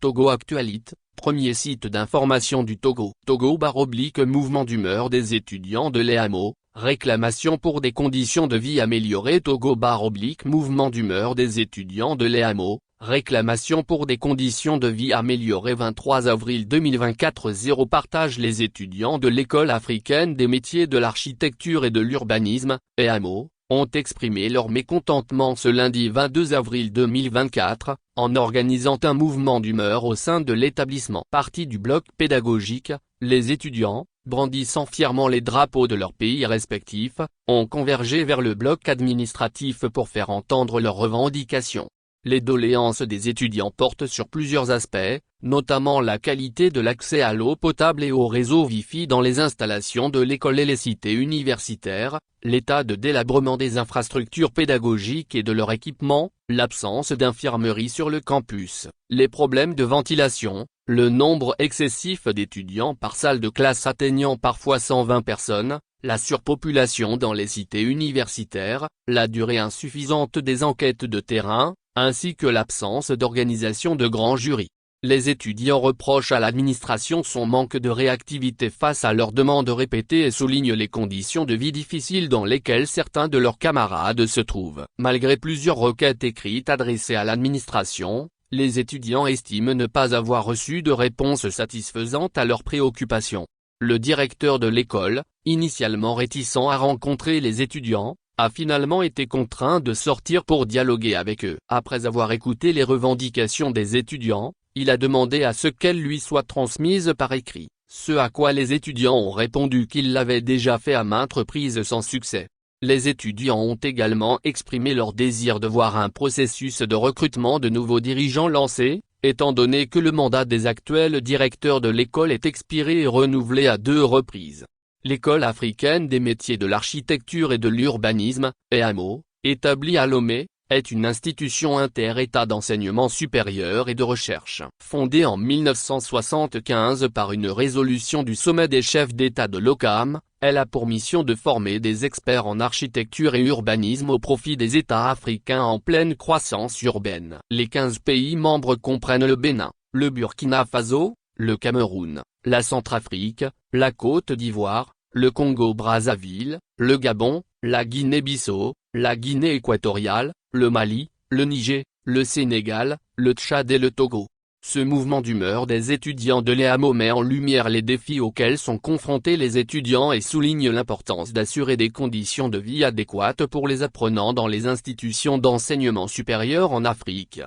Togo Actualite, premier site d'information du Togo. Togo/mouvement d'humeur des étudiants de l'EAMO, réclamation pour des conditions de vie améliorées. Togo/mouvement d'humeur des étudiants de l'EAMO, réclamation pour des conditions de vie améliorées. 23 avril 2024. Partage. Les étudiants de l'École africaine des métiers de l'architecture et de l'urbanisme, EAMO, ont exprimé leur mécontentement ce lundi 22 avril 2024, en organisant un mouvement d'humeur au sein de l'établissement. Partis du bloc pédagogique, les étudiants, brandissant fièrement les drapeaux de leurs pays respectifs, ont convergé vers le bloc administratif pour faire entendre leurs revendications. Les doléances des étudiants portent sur plusieurs aspects, notamment la qualité de l'accès à l'eau potable et au réseau Wi-Fi dans les installations de l'école et les cités universitaires, l'état de délabrement des infrastructures pédagogiques et de leur équipement, l'absence d'infirmerie sur le campus, les problèmes de ventilation, le nombre excessif d'étudiants par salle de classe atteignant parfois 120 personnes, la surpopulation dans les cités universitaires, la durée insuffisante des enquêtes de terrain, ainsi que l'absence d'organisation de grands jurys. Les étudiants reprochent à l'administration son manque de réactivité face à leurs demandes répétées et soulignent les conditions de vie difficiles dans lesquelles certains de leurs camarades se trouvent. Malgré plusieurs requêtes écrites adressées à l'administration, les étudiants estiment ne pas avoir reçu de réponse satisfaisante à leurs préoccupations. Le directeur de l'école, initialement réticent à rencontrer les étudiants, a finalement été contraint de sortir pour dialoguer avec eux. Après avoir écouté les revendications des étudiants, il a demandé à ce qu'elles lui soient transmises par écrit, ce à quoi les étudiants ont répondu qu'ils l'avaient déjà fait à maintes reprises sans succès. Les étudiants ont également exprimé leur désir de voir un processus de recrutement de nouveaux dirigeants lancé, étant donné que le mandat des actuels directeurs de l'école est expiré et renouvelé à 2 reprises. L'École africaine des métiers de l'architecture et de l'urbanisme, EAMO, établie à Lomé, est une institution inter-État d'enseignement supérieur et de recherche. Fondée en 1975 par une résolution du sommet des chefs d'État de l'OCAM, elle a pour mission de former des experts en architecture et urbanisme au profit des États africains en pleine croissance urbaine. Les 15 pays membres comprennent le Bénin, le Burkina Faso, le Cameroun, la Centrafrique, la Côte d'Ivoire, le Congo-Brazzaville, le Gabon, la Guinée-Bissau, la Guinée équatoriale, le Mali, le Niger, le Sénégal, le Tchad et le Togo. Ce mouvement d'humeur des étudiants de l'EAMO met en lumière les défis auxquels sont confrontés les étudiants et souligne l'importance d'assurer des conditions de vie adéquates pour les apprenants dans les institutions d'enseignement supérieur en Afrique.